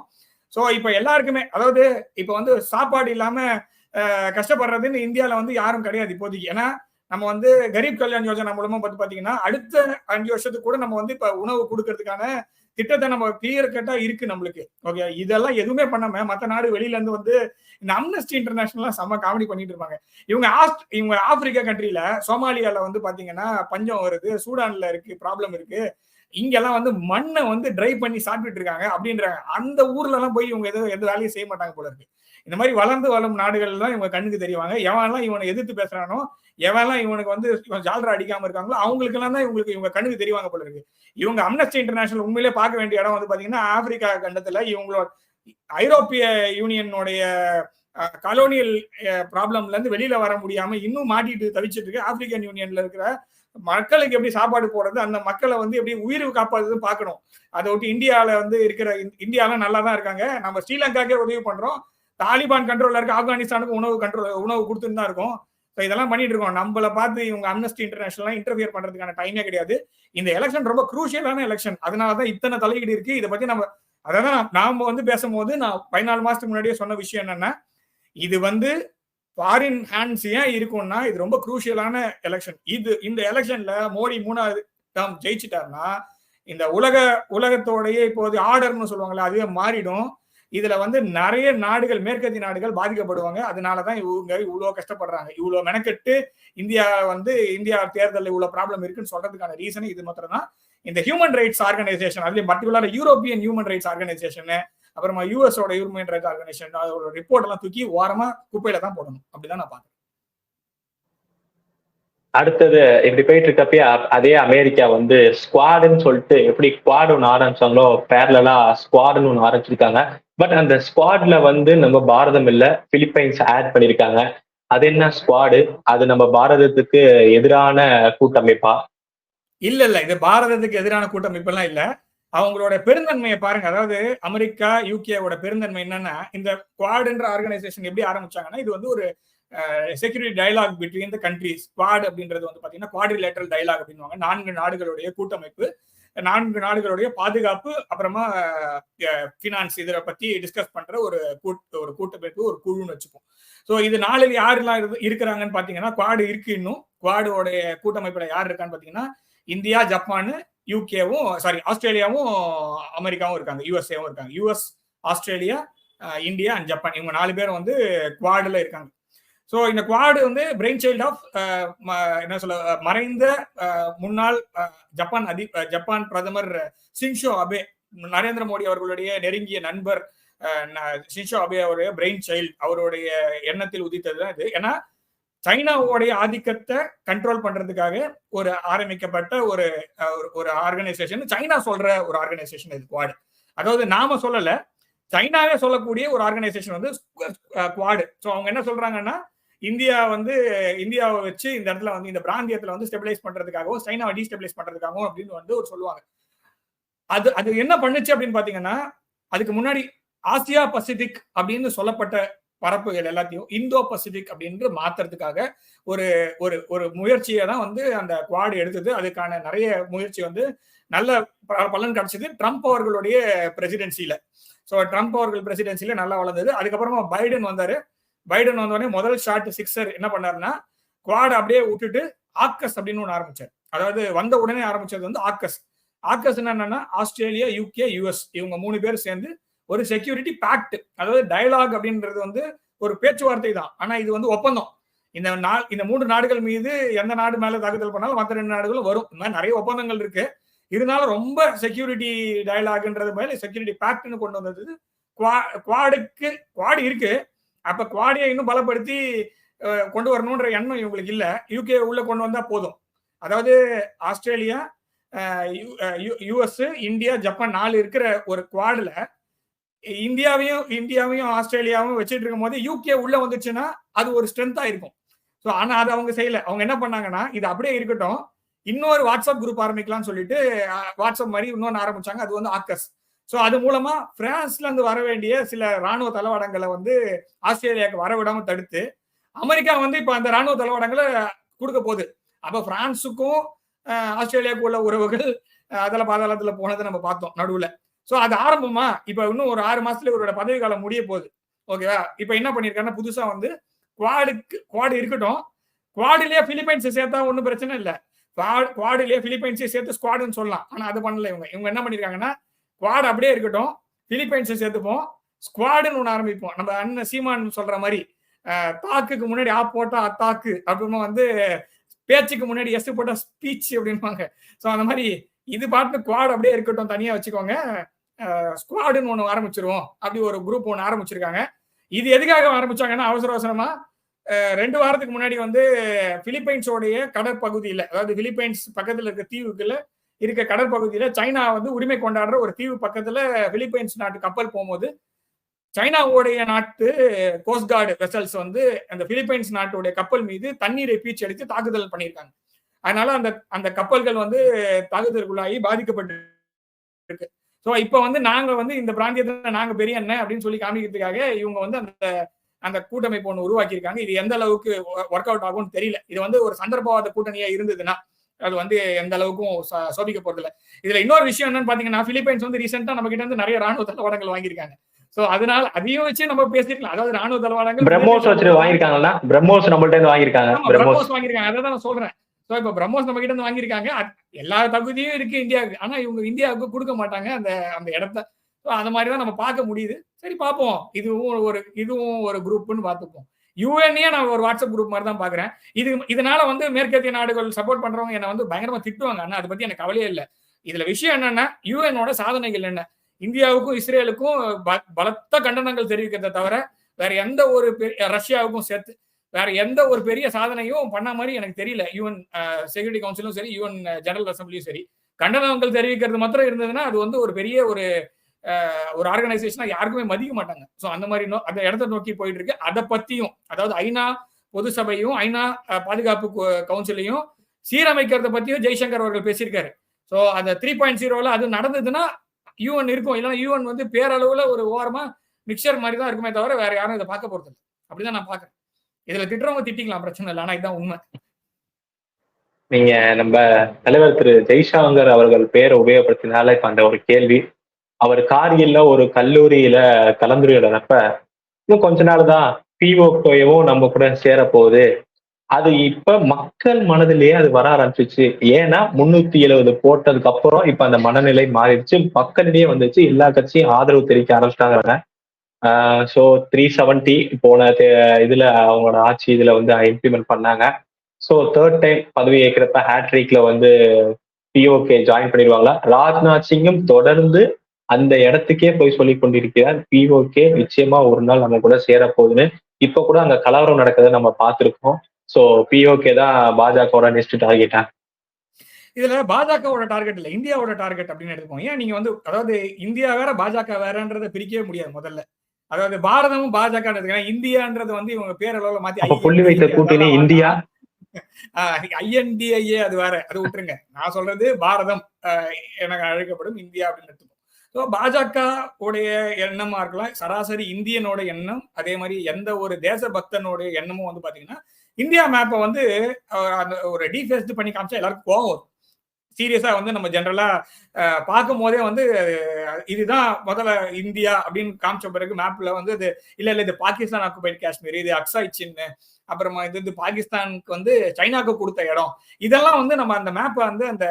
ஸோ இப்போ எல்லாருக்குமே, அதாவது இப்போ வந்து சாப்பாடு இல்லாம கஷ்டப்படுறதுன்னு இந்தியாவில் வந்து யாரும் கிடையாது இப்போதைக்கு. ஏன்னா நம்ம வந்து கரீப் கல்யாண் யோஜனா மூலமா பார்த்து பாத்தீங்கன்னா அடுத்த 5 வருஷத்துக்கு கூட நம்ம வந்து இப்ப உணவு கொடுக்கறதுக்கான திட்டத்தை நம்ம கிளியர் கட்டா இருக்கு நம்மளுக்கு. ஓகே, இதெல்லாம் எதுவுமே பண்ணாம மற்ற நாடு வெளியில இருந்து வந்து இந்த அம்னஸ்டி இன்டர்நேஷனல் செம்ம காமெடி பண்ணிட்டு இருப்பாங்க. இவங்க ஆப்பிரிக்கா கண்ட்ரில, சோமாலியால வந்து பாத்தீங்கன்னா பஞ்சம் வருது, சூடான்ல இருக்கு ப்ராப்ளம் இருக்கு, இங்கெல்லாம் வந்து மண்ணை வந்து ட்ரை பண்ணி சாப்பிட்டுட்டு இருக்காங்க அப்படின்றாங்க. அந்த ஊர்ல எல்லாம் போய் இவங்க எந்த வேலையும் செய்ய மாட்டாங்க போல இருக்கு. இந்த மாதிரி வளர்ந்து வரும் நாடுகள் தான் இவங்க கண்ணுக்கு தெரிவாங்க. எவன்லாம் இவனை எதிர்த்து பேசுறானோ, எவெல்லாம் இவனுக்கு வந்து ஜால்ரா அடிக்காம இருக்காங்களோ அவங்களுக்கு எல்லாம் தான் இவங்க கண்ணுக்கு தெரிவாங்க போல இருக்கு. இவங்க அம்னஸ்டி இன்டர்நேஷனல் உண்மையிலே பார்க்க வேண்டிய இடம் வந்து பாத்தீங்கன்னா ஆப்பிரிக்கா கண்டத்துல இவங்களோட ஐரோப்பிய யூனியனுடைய காலோனியல் ப்ராப்ளம்ல இருந்து வெளியில வர முடியாம இன்னும் மாட்டிட்டு தவிச்சிட்டு இருக்கு ஆப்பிரிக்கன் யூனியன்ல இருக்கிற மக்களுக்கு எப்படி சாப்பாடு போடுறது, அந்த மக்களை வந்து எப்படி உயிர் காப்பாதுன்னு பார்க்கணும். அதை விட்டு இந்தியாவில வந்து இருக்கிற இந்தியாலாம் நல்லா தான் இருக்காங்க, நம்ம ஸ்ரீலங்காக்கே உதவி பண்றோம், தாலிபான் கண்ட்ரோல்ல இருக்க ஆப்கானிஸ்தானுக்கு உணவு கொடுத்துட்டு தான் இருக்கும். இதெல்லாம் பண்ணிட்டு இருக்கோம். நம்மள பார்த்து இவங்க அம்னஸ்டி இன்டர்நேஷனல் இன்டர்ஃபியர் பண்றதுக்கான டைமே கிடையாது. இந்த எலெக்ஷன் ரொம்ப குரூஷியலான எலெக்ஷன், அதனாலதான் இத்தனை தலையீடு இருக்கு. இதை பத்தி அதான் நாம வந்து பேசும்போது நான் 14 மாசத்துக்கு முன்னாடியே சொன்ன விஷயம் என்னன்னா, இது வந்து ஃபாரின் ஹேண்ட்ஸ் ஏன் இருக்கும்னா இது ரொம்ப குரூஷியலான எலெக்ஷன். இந்த எலெக்ஷன்ல மோடி 3வது டேர்ம் ஜெயிச்சிட்டாருன்னா இந்த உலகத்தோடைய இப்போது ஆர்டர்னு சொல்லுவாங்கல்ல, அதுவே மாறிடும். இதுல வந்து நிறைய நாடுகள், மேற்கத்திய நாடுகள் பாதிக்கப்படுவாங்க. அதனாலதான் இவங்க இவ்வளவு கஷ்டப்படுறாங்க. இவ்வளவு மெனக்கெட்டு இந்தியா தேர்தலில் இவ்வளவு ப்ராப்ளம் இருக்குன்னு சொல்றதுக்கான ரீசன் இது மாத்திரம் தான். இந்த ஹியூமன் ரைட்ஸ் ஆர்கனைசேஷன், அதுலயும் particular European human rights organisation, அப்புறமா யூஎஸோட ஹியூமன் ரைட்ஸ் ஆர்கனைசேஷன், அதோட ரிப்போர்ட் எல்லாம் தூக்கி ஓரமா குப்பையில தான் போடணும். அப்படிதான் நான் பாக்குறேன். அடுத்தது இப்படி போயிட்டு இருக்கப்பே அதே அமெரிக்கா வந்து ஸ்குவாடுன்னு சொல்லிட்டு எப்படி குவாட் ஒன்று ஆரம்பிச்சாங்களோ பேரலா ஸ்குவாடுன்னு ஒன்று ஆரம்பிச்சிருக்காங்க. பட் அந்த ஸ்குவாட்ல வந்து நம்ம பாரதம் இல்ல, பிலிப்பைன்ஸ் ஆட் பண்ணிருக்காங்க. அது என்ன ஸ்குவாடு? அது நம்ம பாரதத்துக்கு எதிரான கூட்டமைப்பா? இல்ல, இது பாரதத்துக்கு எதிரான கூட்டமைப்பு எல்லாம் இல்ல. அவங்களோட பெருந்தன்மையை பாருங்க. அதாவது அமெரிக்கா யூகேவோட பெருந்தன்மை என்னன்னா, இந்த குவாட்ன்ற ஆர்கனைசேஷன் எப்படி ஆரம்பிச்சாங்கன்னா, இது வந்து ஒரு security dialogue between the countries. Quad அப்படின்றது வந்து பாத்தீங்கன்னா குவாட்ரிலேட்டரல் டயலாக் அப்படின்வாங்க. 4 நாடுகளுடைய கூட்டமைப்பு, 4 நாடுகளுடைய பாதுகாப்பு, அப்புறமா பினான்ஸ், இதை பத்தி டிஸ்கஸ் பண்ற ஒரு கூட்டமைப்பு, ஒரு குழுன்னு வச்சுப்போம். ஸோ இது 4 யாரெல்லாம் இருக்கிறாங்கன்னு பாத்தீங்கன்னா, குவாடு இருக்கு. இன்னும் குவாடோடைய கூட்டமைப்புல யார் இருக்கான்னு பாத்தீங்கன்னா, இந்தியா, ஜப்பான், யூகேவும் ஆஸ்திரேலியாவும் அமெரிக்காவும் இருக்காங்க, யுஎஸ்ஏவும் இருக்காங்க. US, Australia, India and Japan, இவங்க 4 பேரும் வந்து குவாடுல இருக்காங்க. ஸோ இந்த குவாடு வந்து பிரெயின் சைல்ட் ஆஃப் என்ன சொல்ல மறைந்த முன்னாள் ஜப்பான் பிரதமர் ஷின்சோ அபே, நரேந்திர மோடி அவர்களுடைய நெருங்கிய நண்பர் ஷின்சோ அபே அவருடைய பிரெயின் சைல்ட், அவருடைய எண்ணத்தில் உதித்தது தான் இது. ஏன்னா சைனாவுடைய ஆதிக்கத்தை கண்ட்ரோல் பண்றதுக்காக ஒரு ஆரம்பிக்கப்பட்ட ஒரு ஆர்கனைசேஷன், சைனா சொல்ற ஒரு ஆர்கனைசேஷன் இது குவாடு. அதாவது நாம சொல்லல, சைனாவே சொல்லக்கூடிய ஒரு ஆர்கனைசேஷன் வந்து குவாடு. ஸோ அவங்க என்ன சொல்றாங்கன்னா, இந்தியாவை வச்சு இந்த இடத்துல வந்து இந்த பிராந்தியத்துல வந்து ஸ்டெபிலைஸ் பண்றதுக்காகவும் சைனாவை டீஸ்டெபிலைஸ் பண்றதுக்காகவும் அப்படின்னு வந்து ஒரு சொல்லுவாங்க. அது என்ன பண்ணுச்சு அப்படின்னு பாத்தீங்கன்னா, அதுக்கு முன்னாடி ஆசியா பசிபிக் அப்படின்னு சொல்லப்பட்ட பரப்புகள் எல்லாத்தையும் இந்தோ பசிபிக் அப்படின்னு மாத்துறதுக்காக ஒரு முயற்சியை தான் வந்து அந்த குவாடு எடுத்தது. அதுக்கான நிறைய முயற்சி வந்து நல்ல பலன் கிடைச்சது ட்ரம்ப் அவர்களுடைய பிரசிடென்சில. ஸோ ட்ரம்ப் அவர்கள் பிரசிடென்சில நல்லா வளர்ந்தது. அதுக்கப்புறமா பைடன் வந்தாரு. பைடன் வந்தோடனே முதல் ஷாட் சிக்ஸர் என்ன பண்ணாருன்னா, குவாட் அப்படியே விட்டுட்டு ஆக்கஸ் அப்படின்னு ஒன்று ஆரம்பிச்சார். அதாவது வந்த உடனே ஆரம்பிச்சது வந்து ஆக்கஸ். ஆக்கஸ் என்னன்னா, ஆஸ்திரேலியா, யூகே, யுஎஸ் இவங்க 3 பேர் சேர்ந்து ஒரு செக்யூரிட்டி பேக்ட், அதாவது டயலாக் அப்படின்றது வந்து ஒரு பேச்சுவார்த்தை தான், ஆனா இது வந்து ஒப்பந்தம். இந்த 3 நாடுகள் மீது எந்த நாடு மேல தாக்குதல் பண்ணாலும் மற்ற 2 நாடுகளும் வரும். இந்த மாதிரி நிறைய ஒப்பந்தங்கள் இருக்கு. இருந்தாலும் ரொம்ப செக்யூரிட்டி டயலாக்ன்றது மேல செக்யூரிட்டி பேக்ட்னு கொண்டு வந்தது குவாடு இருக்கு. அப்ப குவாடியை இன்னும் பலப்படுத்தி கொண்டு வரணும்ன்ற எண்ணம் இவங்களுக்கு இல்ல. யூகே உள்ள கொண்டு வந்தா போதும். அதாவது ஆஸ்திரேலியா, யுஎஸ், இந்தியா, ஜப்பான் 4 இருக்கிற ஒரு குவாடுல இந்தியாவையும் ஆஸ்திரேலியாவும் வச்சுட்டு இருக்கும் போது யூகே உள்ள வந்துச்சுன்னா அது ஒரு ஸ்ட்ரென்த்தா இருக்கும். ஸோ ஆனா அது அவங்க செய்யல. அவங்க என்ன பண்ணாங்கன்னா, இது அப்படியே இருக்கட்டும், இன்னொரு வாட்ஸ்அப் குரூப் ஆரம்பிக்கலாம்னு சொல்லிட்டு வாட்ஸ்அப் மாதிரி இன்னொன்று ஆரம்பிச்சாங்க. அது வந்து ஆக்கஸ். ஸோ அது மூலமா பிரான்ஸ்ல இருந்து வர வேண்டிய சில ராணுவ தளவாடங்களை வந்து ஆஸ்திரேலியாவுக்கு வரவிடாம தடுத்து அமெரிக்கா வந்து இப்ப அந்த ராணுவ தளவாடங்களை கொடுக்க போகுது. அப்ப பிரான்ஸுக்கும் ஆஸ்திரேலியாவுக்கு உள்ள உறவுகள் அதில் பாதாளத்துல போனதை நம்ம பார்த்தோம் நடுவுல. ஸோ அது ஆரம்பமா இப்ப இன்னும் ஒரு 6 மாசத்துல இவரோட பதவி காலம் முடிய போகுது. ஓகேவா? இப்ப என்ன பண்ணிருக்காருன்னா புதுசா வந்து குவாடு இருக்கட்டும், குவாடிலேயே பிலிப்பைன்ஸை சேர்த்தா ஒன்றும் பிரச்சனை இல்லை. குவாடிலேயே பிலிப்பைன்ஸை சேர்த்து ஸ்குவாடுன்னு சொல்லலாம். ஆனா அது பண்ணல இவங்க என்ன பண்ணிருக்காங்கன்னா குவாட் அப்படியே இருக்கட்டும், பிலிப்பைன்ஸை சேர்த்துப்போம், ஸ்குவாடுன்னு ஒன்று ஆரம்பிப்போம். நம்ம அண்ணன் சீமான் சொல்ற மாதிரி தாக்குக்கு முன்னாடி போட்டா அத்தாக்கு அப்படின்னு வந்து பேச்சுக்கு முன்னாடி எஸ் போட்டா ஸ்பீச் அப்படின்பாங்க. ஸோ அந்த மாதிரி இது பாட்டு குவாட் அப்படியே இருக்கட்டும், தனியா வச்சுக்கோங்க, ஸ்குவாடுன்னு ஒன்று ஆரம்பிச்சிருவோம். அப்படி ஒரு குரூப் ஒன்று ஆரம்பிச்சிருக்காங்க. இது எதுக்காக ஆரம்பிச்சாங்கன்னா அவசர அவசரமா 2 வாரத்துக்கு முன்னாடி வந்து பிலிப்பைன்ஸோடைய கடற்பகுதியில, அதாவது பிலிப்பைன்ஸ் பக்கத்துல இருக்க தீவுக்குள்ள இருக்க கடற்பகுதியில சைனா வந்து உரிமை கொண்டாடுற ஒரு தீவு பக்கத்துல பிலிப்பைன்ஸ் நாட்டு கப்பல் போகும்போது சைனாவுடைய நாட்டு கோஸ்ட் கார்டு வெசல்ஸ் வந்து அந்த பிலிப்பைன்ஸ் நாட்டுடைய கப்பல் மீது தண்ணீரை பீச்சி அடித்து தாக்குதல் பண்ணியிருக்காங்க. அதனால அந்த கப்பல்கள் வந்து தாக்குதலுக்குள்ளாகி பாதிக்கப்பட்டு இருக்கு. ஸோ இப்போ வந்து நாங்க வந்து இந்த பிராந்தியத்துல நாங்க பெரிய என்ன அப்படின்னு சொல்லி காமிக்கிறதுக்காக இவங்க வந்து அந்த கூட்டமைப்பு ஒன்று உருவாக்கியிருக்காங்க. இது எந்த அளவுக்கு ஒர்க் அவுட் ஆகும்னு தெரியல. இது வந்து ஒரு சந்தர்ப்பவாத கூட்டணியா இருந்ததுன்னா அது வந்து எந்த அளவுக்கும் சோபிக்க போறது இல்லை. இதுல இன்னொரு விஷயம் என்னன்னு பாத்தீங்கன்னா பிலிப்பைன்ஸ் வந்து ரீசெண்டா நம்ம கிட்ட இருந்து நிறைய ராணுவ தளவாடங்கள் வாங்கியிருக்காங்க. சோ அதனால அதையும் வச்சு நம்ம பேசிக்கலாம். அதாவது ராணுவ தளவாடங்கள் பிரம்மோஸ் வச்சு வாங்கியிருக்காங்களா? பிரம்மோஸ் நம்மள்ட்ட இருந்து வாங்கியிருக்காங்க. பிரம்மோஸ் வாங்கியிருக்காங்க. அதை தான் நான் சொல்றேன். ஸோ இப்போ பிரம்மோஸ் நம்ம கிட்ட இருந்து வாங்கியிருக்காங்க. எல்லா தகுதியும் இருக்கு இந்தியாவுக்கு. ஆனா இவங்க இந்தியாவுக்கு கொடுக்க மாட்டாங்க அந்த இடத்த. அந்த மாதிரி தான் நம்ம பார்க்க முடியுது. சரி பார்ப்போம். இதுவும் ஒரு குரூப்னு பார்த்துப்போம். யூஎன்ஏ நான் ஒரு வாட்ஸ்அப் குரூப் மாதிரி தான் பாக்குறேன். இதனால வந்து மேற்கத்திய நாடுகள் சப்போர்ட் பண்றவங்க என்ன வந்து பயங்கரமா திட்டுவாங்க. ஆனா அதை பத்தி எனக்கு கவலையே இல்லை. இதுல விஷயம் என்னன்னா யூஎனோட சாதனைகள் என்ன, இந்தியாவுக்கும் இஸ்ரேலுக்கும் பலத்த கண்டனங்கள் தெரிவிக்கிறத தவிர வேற எந்த ஒரு ரஷ்யாவுக்கும் சேர்த்து வேற எந்த ஒரு பெரிய சாதனையும் பண்ண மாதிரி எனக்கு தெரியல. யூஎன் செக்யூரிட்டி கவுன்சிலும் சரி, யூஎன் ஜெனரல் அசம்பிளியும் சரி, கண்டனங்கள் தெரிவிக்கிறது மாத்திரம் இருந்ததுன்னா அது வந்து ஒரு பெரிய ஒரு ஆர்கனைசேஷனா யாருக்குமே மதிக்க மாட்டாங்க. ஸோ அந்த மாதிரி அந்த இடத்தை நோக்கி போயிட்டு இருக்கு. அதை பத்தியும், அதாவது ஐநா பொது சபையும் ஐநா பாதுகாப்பு கவுன்சிலையும் சீரமைக்கிறத பத்தியும் ஜெய்சங்கர் அவர்கள் பேசியிருக்காரு. ஸோ அந்த 3.0 அது நடந்ததுன்னா யூஎன் இருக்கும். இல்லைன்னா யூஎன் வந்து பேரளவுல ஒரு ஓரமா மிக்சர் மாதிரி தான் இருக்குமே தவிர வேற யாரும் இதை பார்க்க போறது இல்லை. அப்படிதான் நான் பாக்குறேன். இதுல திட்டுறவங்க திட்டிக்கலாம், பிரச்சனை இல்லை. ஆனா இதுதான் உண்மை. நீங்க நம்ம தலைவர் திரு ஜெய்சங்கர் அவர்கள் பேரை உபயோகப்படுத்தினால இப்ப அந்த ஒரு கேள்வி, அவர் கார்கில்ல ஒரு கல்லூரியில கலந்துரையாடப்ப இன்னும் கொஞ்ச நாள் தான் பிஓகேவும் நம்ம கூட சேர போகுது, அது இப்ப மக்கள் மனதிலேயே அது வர ஆரம்பிச்சிச்சு. ஏன்னா 370 போட்டதுக்கு அப்புறம் இப்ப அந்த மனநிலை மாறிடுச்சு, மக்களிடையே வந்துச்சு, எல்லா கட்சியும் ஆதரவு தெரிவிக்க ஆரம்பிச்சிட்டாங்க. ஸோ 370 போன இதுல அவங்களோட ஆட்சி இதுல வந்து இம்ப்ளிமெண்ட் பண்ணாங்க. ஸோ 3rd டைம் பதவி ஏற்கிறப்ப ஹேட்ரிக்ல வந்து பிஓகே ஜாயின் பண்ணிடுவாங்களா? ராஜ்நாத் சிங்கும் தொடர்ந்து அந்த இடத்துக்கே போய் சொல்லி கொண்டிருக்கிறார், பிஓகே நிச்சயமா ஒரு நாள் நம்ம கூட சேர போகுதுன்னு. இப்ப கூட அந்த கலவரம் நடக்கிறத நம்ம பார்த்திருக்கோம். சோ பிஓகே தான் பாஜகவோட நெக்ஸ்ட் டார்கெட்டா? இதுல பாஜகவோட டார்கெட் இல்ல, இந்தியாவோட டார்கெட் அப்படின்னு எடுத்துக்கோங்க. ஏன் நீங்க வந்து அதாவது இந்தியா வேற பாஜக வேறன்றதை பிரிக்கவே முடியாது. முதல்ல அதாவது பாரதமும் பாஜக, இந்தியான்றது வந்து இவங்க பேரளவுல மாத்தி புள்ளி வைத்த கூட்டணி இந்தியா, ஐஎன்டிஐஏ அது வேற, அது விட்டுருங்க. நான் சொல்றது பாரதம் எனக்கு அழைக்கப்படும் இந்தியா அப்படின்னு. பாஜக உடைய எண்ணமா இருக்கலாம், சராசரி இந்தியனோட எண்ணம், அதே மாதிரி எந்த ஒரு தேசபக்தனுடைய எண்ணமும் வந்து பாத்தீங்கன்னா இந்தியா மேப்பை வந்து ஒரு டீஃபேஸ்ட் பண்ணி காமிச்சா எல்லாருக்கும் கோவம் வரும். சீரியஸா வந்து நம்ம ஜெனரலா பார்க்கும் போதே வந்து இதுதான் முதல்ல இந்தியா அப்படின்னு காமிச்ச பிறகு மேப்ல வந்து இது இல்ல இது பாகிஸ்தான் ஆக்குபைட் காஷ்மீர், இது அக்சாய் சின்னு, அப்புறமா இது பாகிஸ்தானுக்கு வந்து சைனாக்கு கொடுத்த இடம், இதெல்லாம் வந்து நம்ம அந்த மேப்பை வந்து அந்த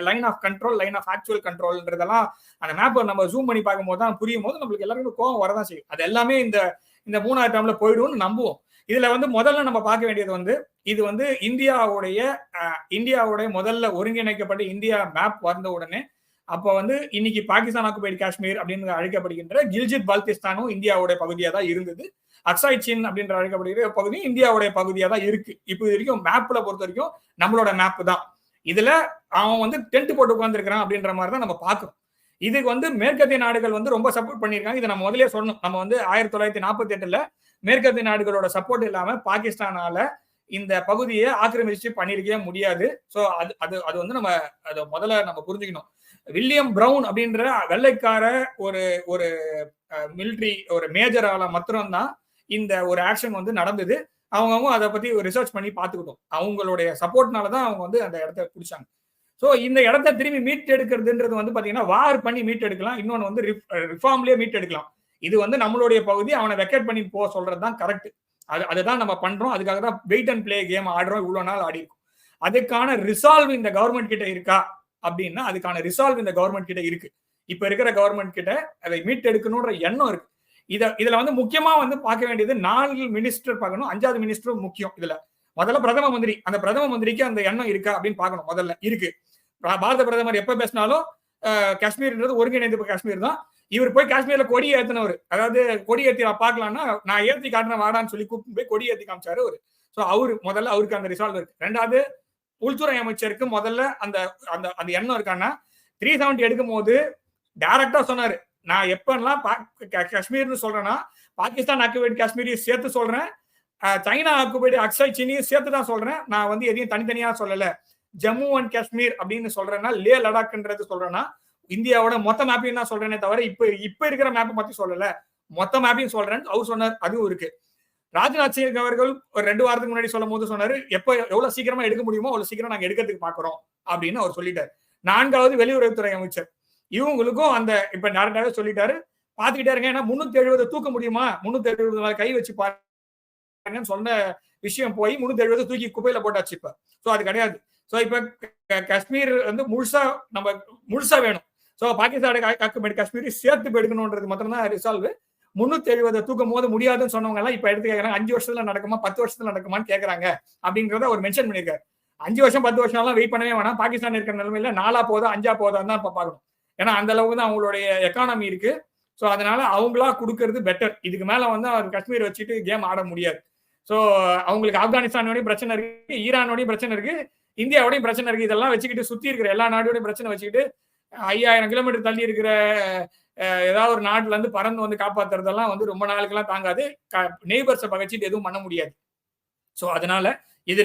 line of control, line of actual கண்ட்ரோல்ன்றதெல்லாம் அந்த மேப்பை நம்ம ஜூம் பண்ணி பார்க்கும் போது தான் புரியும் போது நம்மளுக்கு எல்லாருக்கும் கோவம் வரதான் செய்யும். அது எல்லாமே இந்த 3வது டேர்ம்ல போயிடும்னு நம்புவோம். இதுல வந்து முதல்ல நம்ம பார்க்க வேண்டியது வந்து இது வந்து இந்தியாவுடைய முதல்ல ஒருங்கிணைக்கப்பட்ட இந்தியா மேப் வந்த உடனே அப்ப வந்து இன்னைக்கு பாகிஸ்தான் ஆக்குபைடு காஷ்மீர் அப்படின்னு அழைக்கப்படுகின்ற கில்ஜித் பால்டிஸ்தானும் இந்தியாவுடைய பகுதியா தான் இருந்தது. அக்சாய் சின் அப்படின்ற அழைக்கப்படுகிற பகுதி இந்தியாவுடைய பகுதியா தான் இருக்கு. இப்போ இது வரைக்கும் மேப்ல பொறுத்த வரைக்கும் நம்மளோட மேப் தான். இதுல அவன் வந்து டென்ட் போட்டு உட்கார்ந்துருக்கிறான் அப்படின்ற மாதிரி தான் நம்ம பார்க்கிறோம். இதுக்கு வந்து மேற்கத்திய நாடுகள் வந்து ரொம்ப சப்போர்ட் பண்ணியிருக்காங்க. இதை நம்ம முதலே சொன்னோம். நம்ம வந்து 1948ல மேற்கத்திய நாடுகளோட சப்போர்ட் இல்லாம பாகிஸ்தானால இந்த பகுதியை ஆக்கிரமிச்சு பண்ணிருக்கவே முடியாது. ஸோ அது அது அது வந்து நம்ம அதை முதல்ல நம்ம புரிஞ்சுக்கணும். வில்லியம் பிரவுன் அப்படின்ற வெள்ளைக்கார ஒரு ஒரு மிலிட்ரி ஒரு மேஜரால மாத்திரம்தான் இந்த ஒரு ஆக்ஷன் வந்து நடந்தது. அவங்க அதை பத்தி ரிசர்ச் பண்ணி பார்த்துக்கிட்டோம். அவங்களுடைய சப்போர்ட்னாலதான் அவங்க வந்து அந்த இடத்த பிடிச்சாங்க. ஸோ இந்த இடத்த திரும்பி மீட் எடுக்கிறதுன்றது வந்து பாத்தீங்கன்னா வார் பண்ணி மீட் எடுக்கலாம், இன்னொன்று வந்து ரிஃபார்ம்லயே மீட் எடுக்கலாம். இது வந்து நம்மளுடைய பகுதி, அவனை வெக்கேட் பண்ணி போக சொல்றதுதான் கரெக்ட். அதுதான் நம்ம பண்றோம். அதுக்காக தான் வெயிட் அண்ட் பிளே கேம் ஆடுறோம், இவ்வளவு நாள் ஆடி இருக்கும். அதுக்கான ரிசால்வ் இந்த கவர்மெண்ட் கிட்ட இருக்கா அப்படின்னா அதுக்கான ரிசால்வ் இந்த கவர்மெண்ட் கிட்ட இருக்கு. இப்ப இருக்கிற கவர்மெண்ட் கிட்ட அதை மீட் எடுக்கணும்ன்ற எண்ணம் இருக்கு. இதுல வந்து முக்கியமா வந்து பார்க்க வேண்டியது 4 மினிஸ்டர் பார்க்கணும், 5வது மினிஸ்டரும் முக்கியம். இதுல முதல்ல பிரதம மந்திரி, அந்த பிரதம மந்திரிக்கு அந்த எண்ணம் இருக்கா அப்படின்னு பார்க்கணும். முதல்ல இருக்கு. பாரத பிரதமர் எப்ப பேசினாலும் காஷ்மீர்ன்றது ஒருங்கிணைந்த காஷ்மீர் தான். இவர் போய் காஷ்மீர்ல கொடி ஏத்தினவர், அதாவது கொடி ஏத்தி பார்க்கலாம்னா நான் ஏத்தி காட்டின வாடான்னு சொல்லி கூப்பிட்டு போய் கொடி ஏத்தி காமிச்சாரு அவரு. ஸோ முதல்ல அவருக்கு அந்த ரிசால்வ் இருக்கு. 2வது உள்துறை அமைச்சருக்கு முதல்ல அந்த அந்த அந்த எண்ணம் இருக்கான்னா 370 எடுக்கும் போது டைரக்டா சொன்னாரு, நான் எப்பெல்லாம் காஷ்மீர்னு சொல்றேன்னா பாகிஸ்தான் ஆக்குபைடு காஷ்மீரையும் சேர்த்து சொல்றேன், சைனா ஆக்குபைடு அக்ஸாய் சீனியும் சேர்த்து தான் சொல்றேன். நான் வந்து எதையும் தனித்தனியா சொல்லல. ஜம்மு அண்ட் காஷ்மீர் அப்படின்னு சொல்றேன்னா லே லடாக்ன்றது சொல்றேன்னா இந்தியாவோட மொத்த மேப்பையும் தான் சொல்றேனே தவிர இப்ப இருக்கிற மேப்பை பத்தி சொல்லல, மொத்த மேப்பையும் சொல்றேன்னு அவர் சொன்னார். அதுவும் இருக்கு. ராஜ்நாத் சிங் அவர்கள் ஒரு 2 வாரத்துக்கு முன்னாடி சொல்லும் போது சொன்னாரு, எவ்வளவு சீக்கிரமா எடுக்க முடியுமோ அவ்வளவு சீக்கிரம் நாங்க எடுக்கிறதுக்கு பாக்குறோம் அப்படின்னு அவர் சொல்லிட்டாரு. 4வது வெளியுறவுத்துறை அமைச்சர் இவங்களுக்கும் அந்த இப்ப டேரக்டாவே சொல்லிட்டாரு, பாத்துக்கிட்டே இருங்க. ஏன்னா 370 தூக்க முடியுமா, 370 கை வச்சு பாருங்கன்னு சொன்ன விஷயம் போய் 370 தூக்கி குப்பையில போட்டாச்சு இப்ப. சோ அது கிடையாது. சோ இப்ப காஷ்மீர் வந்து முழுசா வேணும். சோ பாகிஸ்தான் காஷ்மீர் சேர்த்து எடுக்கணும்ன்றது மாத்திரம் தான் ரிசால்வ். 370 தூக்கும் போது முடியாதுன்னு சொன்னவங்க எல்லாம் இப்ப எடுத்து கேட்கறாங்க, 5 வருஷத்துல நடக்குமா 10 வருஷத்துல நடக்குமான்னு கேட்கறாங்க அப்படிங்கறத அவர் மென்ஷன் பண்ணிருக்காரு. 5 வருஷம் 10 வருஷம் எல்லாம் வெயிட் பண்ணவே வேணாம். பாகிஸ்தான் இருக்கிற நிலைமையில 4 போதா 5 போதா தான் இப்ப பாக்கணும். ஏன்னா அந்த அளவுக்கு தான் அவங்களுடைய எக்கானமி இருக்கு. சோ அதனால அவங்களா கொடுக்கறது பெட்டர். இதுக்கு மேல வந்து அவர் காஷ்மீர் வச்சுட்டு கேம் ஆட முடியாது. சோ அவங்களுக்கு ஆப்கானிஸ்தானோடய பிரச்சனை இருக்கு, ஈரானோடய பிரச்சனை இருக்கு, இந்தியாவோடய பிரச்சனை இருக்கு. இதெல்லாம் வச்சுக்கிட்டு சுத்தி இருக்கிற எல்லா நாடோட பிரச்சனை வச்சுக்கிட்டு 5000 கிலோமீட்டர் தள்ளி இருக்கிற ஏதாவது ஒரு நாட்டுல இருந்து பறந்து வந்து காப்பாத்துறதெல்லாம் வந்து ரொம்ப நாளுக்கு எல்லாம் தாங்காது. நெய்பர்ஸை பகைச்சிட்டு எதுவும் பண்ண முடியாது. சோ அதனால இது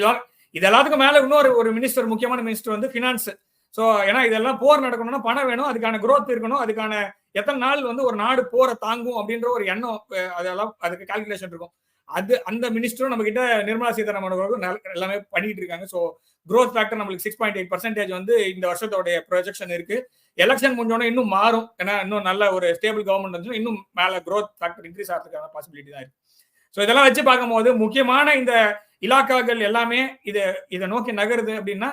எல்லாத்துக்கும் மேல இன்னொரு ஒரு மினிஸ்டர், முக்கியமான மினிஸ்டர் வந்து பினான்ஸ். சோ ஏன்னா இதெல்லாம் போர் நடக்கணும்னா பணம் வேணும், அதுக்கான growth இருக்கணும், அதுக்கான எத்தனை நாள் வந்து ஒரு நாடு போரை தாங்கும் அப்படின்ற ஒரு எண்ணம், அதெல்லாம் அதுக்கு கால்குலேஷன் இருக்கும். அந்த மினிஸ்டரும் நம்ம கிட்ட நிர்மலா சீதாராமன் எல்லாமே பண்ணிட்டு இருக்காங்க. ஸோ growth ஃபேக்டர் நம்மளுக்கு 6.8% வந்து இந்த வருஷத்தோடைய ப்ரொஜெக்ஷன் இருக்கு. எலெக்ஷன் முடிஞ்சோன்னா இன்னும் மாறும். ஏன்னா இன்னும் நல்ல ஒரு ஸ்டேபிள் கவர்மெண்ட் வந்து இன்னும் மேல growth ஃபேக்டர் இன்க்ரீஸ் ஆகிறதுக்கான பாசிபிலிட்டி தான் இருக்கு. ஸோ இதெல்லாம் வச்சு பார்க்கும்போது முக்கியமான இந்த இலாக்காக்கள் எல்லாமே இதை நோக்கி நகருது அப்படின்னா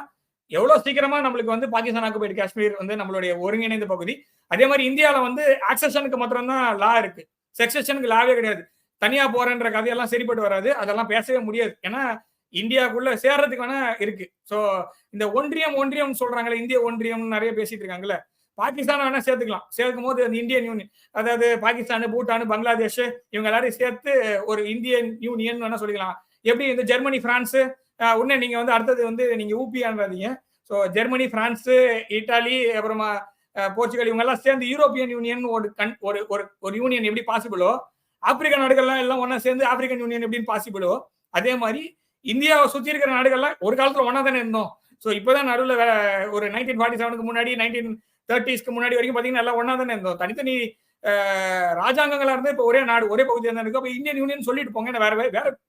எவ்வளவு சீக்கிரமா நம்மளுக்கு வந்து பாகிஸ்தான் ஆக்குபைடு காஷ்மீர் வந்து நம்மளுடைய ஒருங்கிணைந்த பகுதி. அதே மாதிரி இந்தியாவில வந்து ஆக்சஷனுக்கு மாத்திரம் தான் லா இருக்கு, செக்ஷனுக்கு லாவே கிடையாது. தனியா போறேன்ற கதையெல்லாம் சரிப்பட்டு வராது, அதெல்லாம் பேசவே முடியாது. ஏன்னா இந்தியாவுக்குள்ள சேர்றதுக்கு வேணா இருக்கு. சோ இந்த ஒன்றியம் சொல்றாங்களே, இந்திய ஒன்றியம் நிறைய பேசிட்டு இருக்காங்கல்ல, பாகிஸ்தான் வேணா சேர்த்துக்கலாம். சேர்க்கும் போது அந்த இந்தியன் யூனியன், அதாவது பாகிஸ்தான், பூட்டான், பங்களாதேஷ் இவங்க எல்லாரையும் சேர்த்து ஒரு இந்தியன் யூனியன் வேணா சொல்லிக்கலாம். எப்படி இந்த ஜெர்மனி, பிரான்ஸ், உடனே நீங்க வந்து அடுத்தது வந்து நீங்க ஊபியான்றீங்க. ஸோ ஜெர்மனி, பிரான்ஸ், இட்டாலி, அப்புறமா போர்ச்சுகல் இவங்க எல்லாம் சேர்ந்து யூரோப்பியன் யூனியன் ஒரு யூனியன் எப்படி பாசிபிளோ, ஆப்பிரிக்க நாடுகள்லாம் எல்லாம் ஒன்னா சேர்ந்து ஆப்பிரிக்கன் யூனியன் எப்படின்னு பாசிபிளோ, அதே மாதிரி இந்தியாவை சுத்தி இருக்கிற நாடுகள்லாம் ஒரு காலத்துல ஒன்னா தானே இருந்தோம். ஸோ இப்பதான் நடுவில் ஒரு 1947க்கு முன்னாடி 1930ஸ்க்கு முன்னாடி வரைக்கும் பாத்தீங்கன்னா எல்லாம் ஒன்னா தானே இருந்தோம். தனித்தனி ராஜாங்கங்களா இருந்து இப்ப ஒரே நாடு ஒரே பகுதியாக தான் இருக்கு. அப்ப இந்தியன் யூனியன் சொல்லிட்டு போங்க, வேற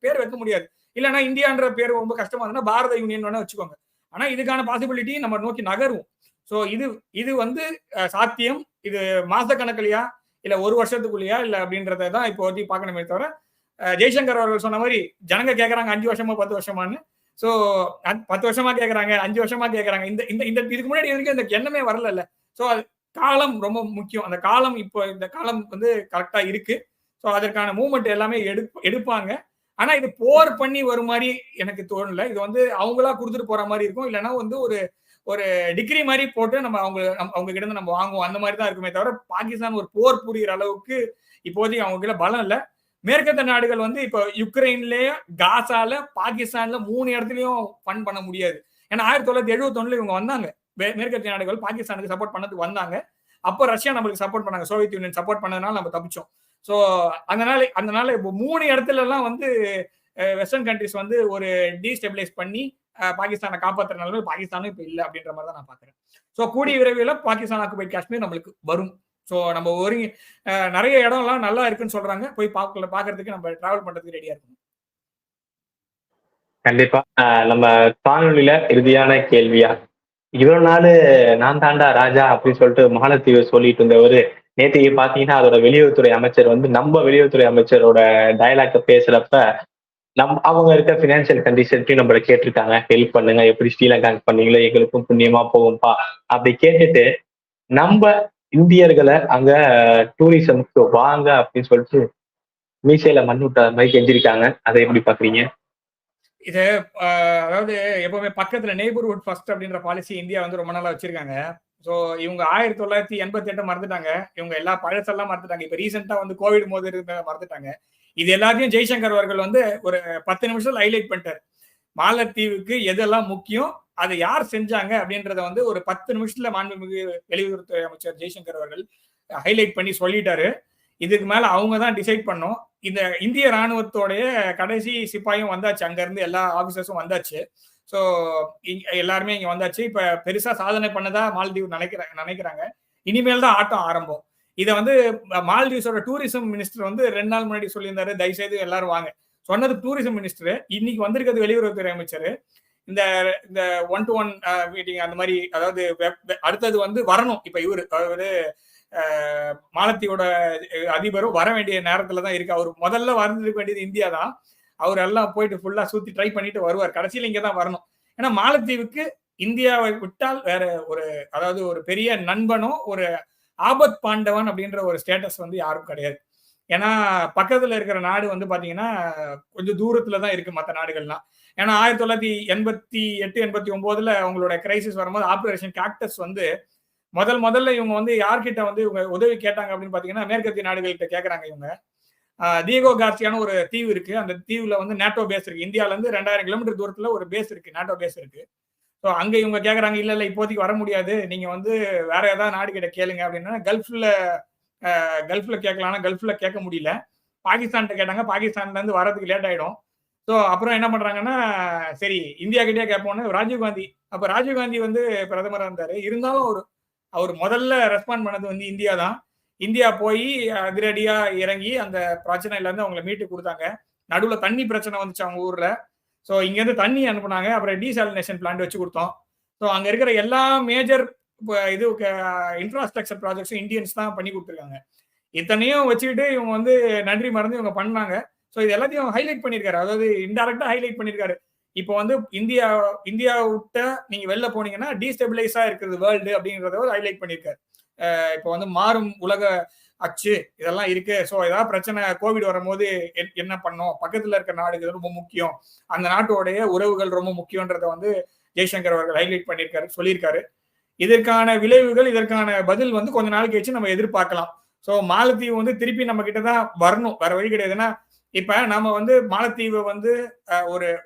பேர் வைக்க முடியாது. இல்லைன்னா இந்தியான்ற பேர் ரொம்ப கஷ்டமா இருந்தா பாரத யூனியன் வேணா வச்சுக்கோங்க. ஆனா இதுக்கான பாசிபிலிட்டி நம்ம நோக்கி நகருவோம். ஸோ இது வந்து சாத்தியம். இது மாச கணக்குலையா இல்ல ஒரு வருஷத்துக்குள்ளயா இல்ல அப்படின்றத தான் இப்போ வந்து பார்க்கணுமே தவிர, ஜெய்சங்கர் அவர்கள் சொன்ன மாதிரி ஜனங்க கேட்கறாங்க 5 வருஷமா 10 வருஷமானு. ஸோ 10 வருஷமா கேட்கறாங்க, 5 வருஷமா கேட்கறாங்க. இந்த இதுக்கு முன்னாடி வரைக்கும் இந்த எண்ணமே வரல. ஸோ அது காலம் ரொம்ப முக்கியம். அந்த காலம் இப்போ இந்த காலம் வந்து கரெக்டா இருக்கு. ஸோ அதற்கான மூவ்மெண்ட் எல்லாமே எடுப்பாங்க. ஆனா இது போர் பண்ணி வரும் மாதிரி எனக்கு தோணல. இது வந்து அவங்களா கொடுத்துட்டு போற மாதிரி இருக்கும். இல்லைன்னா வந்து ஒரு டிகிரி மாதிரி போட்டு நம்ம அவங்க கிட்ட இருந்து நம்ம வாங்குவோம், அந்த மாதிரி தான் இருக்குமே தவிர பாகிஸ்தான் ஒரு போர் புரிகிற அளவுக்கு இப்போதைக்கு அவங்க கிட்ட பலம் இல்லை. மேற்கத்திய நாடுகள் வந்து இப்போ யுக்ரைன்லயே, காசால, பாகிஸ்தான்ல 3 இடத்துலயும் ஃபண்ட் பண்ண முடியாது. ஏன்னா 1971 இவங்க வந்தாங்க, மேற்கத்திய நாடுகள் பாகிஸ்தானுக்கு சப்போர்ட் பண்ணதுக்கு வந்தாங்க. அப்போ ரஷ்யா நம்மளுக்கு சப்போர்ட் பண்ணாங்க, சோவியத் யூனியன் சப்போர்ட் பண்ணதுனால நம்ம தப்பிச்சோம். ஸோ அதனால இப்போ 3 இடத்துல எல்லாம் வந்து வெஸ்டர்ன் கண்ட்ரிஸ் வந்து ஒரு டீஸ்டெபிலைஸ் பண்ணி பாகிஸ்தானை காப்பாற்றுற நிலைமை பாகிஸ்தானும் இப்போ இல்லை அப்படின்ற மாதிரி தான் நான் பார்க்குறேன். ஸோ கூடிய விரைவில் பாகிஸ்தான் ஆக்குபைட் காஷ்மீர் நம்மளுக்கு வரும். ஸோ நம்ம ஒரு நிறைய இடம்லாம் நல்லா இருக்குன்னு சொல்றாங்க, போய் பார்க்கறதுக்கு நம்ம டிராவல் பண்றதுக்கு ரெடியா இருக்கணும். கண்டிப்பா. நம்ம காணொலியில இறுதியான கேள்வியா, இவ்வளவு நாள் நான் தாண்டா ராஜா அப்படின்னு சொல்லிட்டு மாலத்தீவு சொல்லிட்டு இருந்தவர் நேற்று பாத்தீங்கன்னா அதோட வெளியுறவுத்துறை அமைச்சர் வந்து நம்ம வெளியுறவுத்துறை அமைச்சரோட டயலாக்க பேசுறப்ப அவங்க இருக்க பினான்சியல் கண்டிஷன்ஸையும் நம்மள கேட்டிருக்காங்க, ஹெல்ப் பண்ணுங்க, எப்படி ஸ்ரீலங்காக்கு பண்ணீங்களோ எங்களுக்கும் புண்ணியமா போகும்பா அப்படி கேட்டுட்டு நம்ம இந்தியர்களை அங்க டூரிசம்க்கு வாங்க அப்படின்னு சொல்லிட்டு மீசையில மண் விட்ட மாதிரி கெஞ்சிருக்காங்க. அதை எப்படி பாக்குறீங்க? இது அதாவது எப்பவுமே பக்கத்துல நெய்பர்ஹுட் ஃபர்ஸ்ட் அப்படின்ற பாலிசி இந்தியா வந்து ரொம்ப நாளா வச்சிருக்காங்க. ஸோ இவங்க 1988 மறந்துட்டாங்க, இவங்க எல்லா பழசெல்லாம் மறந்துட்டாங்க. இப்ப ரீசெண்டா வந்து கோவிட் போது மறந்துட்டாங்க. இது எல்லாத்தையும் ஜெய்சங்கர் அவர்கள் வந்து ஒரு 10 நிமிஷத்துல ஹைலைட் பண்ணிட்டார். மாலத்தீவுக்கு எதெல்லாம் முக்கியம், அதை யார் செஞ்சாங்க அப்படின்றத வந்து ஒரு 10 நிமிஷத்துல மாண்புமிகு வெளியுறவுத்துறை அமைச்சர் ஜெய்சங்கர் அவர்கள் ஹைலைட் பண்ணி சொல்லிட்டாரு. இதுக்கு மேல அவங்க தான் டிசைட் பண்ணோம். இந்த இந்திய ராணுவத்தோடைய கடைசி சிப்பாயும் வந்தாச்சு, அங்க இருந்து எல்லா ஆபீசர்ஸும் வந்தாச்சு. ஸோ எல்லாருமே இங்க வந்தாச்சு. இப்ப பெருசா சாதனை பண்ணதா மால்தீவ் நினைக்கிறாங்க. இனிமேல் தான் ஆட்டம் ஆரம்பம். இதை வந்து மால்தீவ்ஸோட டூரிசம் மினிஸ்டர் வந்து 2 நாள் முன்னாடி சொல்லியிருந்தாரு, தயவுசெய்து எல்லாரும் வாங்க. சொன்னது டூரிசம் மினிஸ்டர், இன்னைக்கு வந்திருக்கிறது வெளியுறவுத்துறை அமைச்சர். இந்த 1-to-1 மீட்டிங் அந்த மாதிரி, அதாவது அடுத்தது வந்து வரணும். இப்ப இவரு மாலத்தீவோட அதிபரும் வர வேண்டிய நேரத்துல தான் இருக்கு. அவர் முதல்ல வந்துருக்க வேண்டியது இந்தியா தான். அவர் எல்லாம் போயிட்டு ஃபுல்லா சுத்தி ட்ரை பண்ணிட்டு வருவார். கடைசியில் இங்க தான் வரணும். ஏன்னா மாலத்தீவுக்கு இந்தியாவை விட்டால் வேற ஒரு, அதாவது ஒரு பெரிய நண்பனோ ஒரு ஆபத் பாண்டவன் அப்படின்ற ஒரு ஸ்டேட்டஸ் வந்து யாரும் கிடையாது. ஏன்னா பக்கத்துல இருக்கிற நாடு வந்து பாத்தீங்கன்னா கொஞ்சம் தூரத்துல தான் இருக்கு மற்ற நாடுகள்லாம். ஏன்னா 1988-89 அவங்களோட கிரைசிஸ் வரும்போது ஆபரேஷன் கேக்டஸ் வந்து முதல்ல இவங்க வந்து யார்கிட்ட வந்து இவங்க உதவி கேட்டாங்க அப்படின்னு பாத்தீங்கன்னா மேற்கத்திய நாடுகள்கிட்ட கேட்கறாங்க. இவங்க டியகோ கார்சியான ஒரு தீவு இருக்கு, அந்த தீவுல வந்து நேட்டோ பேஸ் இருக்கு. இந்தியால இருந்து 2000 கிலோமீட்டர் தூரத்துல ஒரு பேஸ் இருக்கு, நேட்டோ பேஸ் இருக்கு. ஸோ அங்க இவங்க கேட்கறாங்க, இல்ல இப்போதைக்கு வர முடியாது, நீங்க வந்து வேற ஏதாவது நாடு கிட்ட கேளுங்க அப்படின்னா கல்ஃப்ல கேட்கலாம், கல்ஃப்ல கேட்க முடியல. பாகிஸ்தான்கிட்ட கேட்டாங்க, பாகிஸ்தான்ல இருந்து வரதுக்கு லேட் ஆயிடும். ஸோ அப்புறம் என்ன பண்றாங்கன்னா, சரி இந்தியா கிட்டே கேட்போம்னு ராஜீவ்காந்தி, அப்ப ராஜீவ்காந்தி வந்து பிரதமராக இருந்தாரு. இருந்தாலும் அவர் முதல்ல ரெஸ்பாண்ட் பண்ணது வந்து இந்தியா தான். இந்தியா போய் அதிரடியா இறங்கி அந்த பிரச்சனையில இருந்து அவங்களை மீட்டு கொடுத்தாங்க. நடுவுல தண்ணி பிரச்சனை வந்துச்சு அவங்க ஊர்ல. ஸோ இங்க இருந்து தண்ணி அனுப்புனாங்க. அப்புறம் டீசாலினேஷன் பிளான்ட் வச்சு கொடுத்தோம். ஸோ அங்க இருக்கிற எல்லா மேஜர் இது இன்ஃப்ராஸ்ட்ரக்சர் ப்ராஜெக்ட்ஸும் இந்தியன்ஸ் தான் பண்ணி கொடுத்துருக்காங்க. இத்தனையும் வச்சுக்கிட்டு இவங்க வந்து நன்றி மறந்து இவங்க பண்ணாங்க. ஸோ இது எல்லாத்தையும் ஹைலைட் பண்ணியிருக்காரு, அதாவது இன்டைரக்டா ஹைலைட் பண்ணியிருக்காரு. இப்போ வந்து இந்தியா விட்ட நீங்க வெளில போனீங்கன்னா டீஸ்டெபிலைஸா இருக்கிறது வேர்ல்டு அப்படிங்கிறத ஹைலைட் பண்ணியிருக்காரு. இப்போ வந்து மாறும் உலக அச்சு இதெல்லாம் இருக்கு. ஸோ ஏதாவது பிரச்சனை கோவிட் வரும்போது என்ன பண்ணோம், பக்கத்துல இருக்க நாடுகள் ரொம்ப முக்கியம், அந்த நாட்டோடைய உறவுகள் ரொம்ப முக்கியன்றத வந்து ஜெய்சங்கர் அவர்கள் ஹைலைட் பண்ணியிருக்காரு, சொல்லியிருக்காரு. இதற்கான விளைவுகள், இதற்கான பதில் வந்து கொஞ்ச நாள் கழிச்சு நம்ம எதிர்பார்க்கலாம். ஸோ மாலத்தீவு வந்து திருப்பி நம்ம கிட்ட தான் வரணும், வேற வழி கிடையாதுன்னா. இப்ப நம்ம வந்து மாலத்தீவை வந்து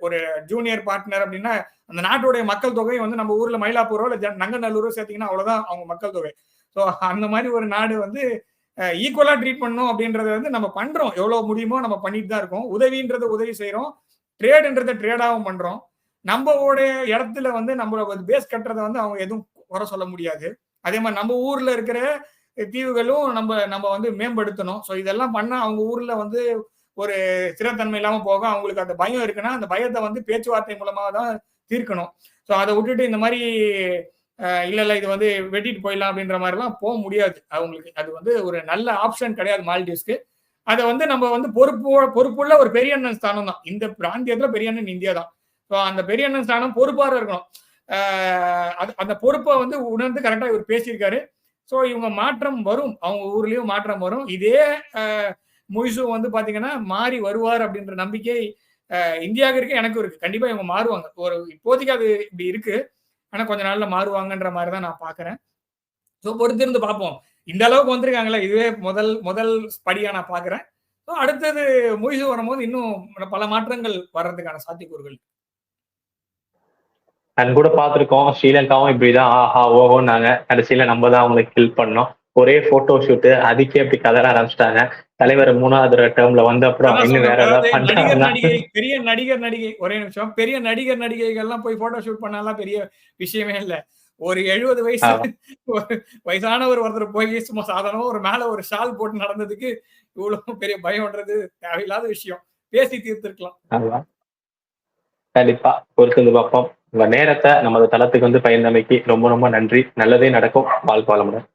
ஒரு ஜூனியர் பார்ட்னர் அப்படின்னா அந்த நாட்டுடைய மக்கள் தொகை வந்து நம்ம ஊர்ல மயிலாப்பூரோ இல்ல நங்கநல்லூரோ சேர்த்தீங்கன்னா அவ்வளவுதான் அவங்க மக்கள் தொகை. ஸோ அந்த மாதிரி ஒரு நாடு வந்து ஈக்குவலா ட்ரீட் பண்ணணும் அப்படின்றத வந்து நம்ம பண்றோம், எவ்வளவு முடியுமோ நம்ம பண்ணிட்டு தான் இருக்கோம். உதவின்றத உதவி செய்யறோம், ட்ரேடுன்றத ட்ரேடாகவும் பண்றோம். நம்மளோட இடத்துல வந்து நம்மளோட பேஸ் கட்டுறதை வந்து அவங்க எதுவும் குறை சொல்ல முடியாது. அதே மாதிரி நம்ம ஊர்ல இருக்கிற தீவுகளும் நம்ம வந்து மேம்படுத்தணும். ஸோ இதெல்லாம் பண்ணா அவங்க ஊர்ல வந்து ஒரு ஸ்திரத்தன்மை இல்லாம போக அவங்களுக்கு அந்த பயம் இருக்குன்னா அந்த பயத்தை வந்து பேச்சுவார்த்தை மூலமாக தான் தீர்க்கணும். ஸோ அதை விட்டுட்டு இந்த மாதிரி இல்ல இது வந்து வெட்டிட்டு போயிடலாம் அப்படின்ற மாதிரிலாம் போக முடியாது அவங்களுக்கு. அது வந்து ஒரு நல்ல ஆப்ஷன் கிடையாது மால்டீவ்ஸ்க்கு. அதை வந்து நம்ம வந்து பொறுப்புள்ள ஒரு பெரிய அண்ணன் ஸ்தானம் தான் இந்த பிராந்தியத்துல, பெரிய அண்ணன் இந்தியா தான். ஸோ அந்த பெரிய அண்ணன் ஸ்தானம் பொறுப்பாக இருக்கணும். அந்த பொறுப்பை வந்து உணர்ந்து கரெக்டா இவர் பேசியிருக்காரு. ஸோ இவங்க மாற்றம் வரும், அவங்க ஊர்லயும் மாற்றம் வரும். இதே முய்சு வந்து பாத்தீங்கன்னா மாறி வருவார் அப்படின்ற நம்பிக்கை இந்தியாவுக்கு இருக்கு, எனக்கும் இருக்கு. கண்டிப்பா இவங்க மாறுவாங்க. ஒரு இப்போதைக்கு அது இப்படி இருக்கு, ஆனா கொஞ்ச நாள்ல மாறுவாங்கன்ற மாதிரி தான் நான் பாக்குறேன். ஸோ பொறுத்திருந்து பார்ப்போம். இந்த அளவுக்கு வந்திருக்காங்களே, இதுவே முதல் படியா நான் பாக்குறேன். ஸோ அடுத்தது முய்சு வரும்போது இன்னும் பல மாற்றங்கள் வர்றதுக்கான சாத்தியக்கூறுகள். நான் கூட பார்த்துருக்கோம், ஸ்ரீலங்காவும் இப்படிதான் ஆஹா ஓஹோன்னாங்க, கடைசியில நம்ம தான் அவங்களுக்கு ஹெல்ப் பண்ணோம். ஒரே போட்டோ ஷூட்டு, அதுக்கே அப்படி கதற ஆரம்பிச்சிட்டாங்க. தலைவர் 3வது டேர்ம்ல வந்த அப்புறம் அதான் இன்னும் சொல்றேன். வேற ஏதாவது அதாவது நடிகர், பண்றாங்கன்னா நடிகை பெரிய நடிகர், நடிகை ஒரே நிமிஷம். பெரிய நடிகர், நடிகைகள்லாம் போய் போட்டோ ஷூட் பண்ணாலாம் பெரிய விஷயமே இல்ல. ஒரு 70 வயசு ஆமா. ஒரு வயசானவர் ஒருத்தர் போய் சும்மா சாதாரணமா ஒரு மேல ஒரு ஷால் போட்டு நடந்ததுக்கு இவ்வளவு பெரிய பயம்ன்றது தேவையில்லாத விஷயம். பேசி தீர்த்திருக்கலாம். ஆமா. கண்டிப்பா. பொறுத்திருந்து பார்ப்போம். உங்க நேரத்த நமது தளத்துக்கு வந்து பகிர்ந்தமைக்கு ரொம்ப ரொம்ப நன்றி. நல்லதே நடக்கும். வாழ்க வளமுடன்.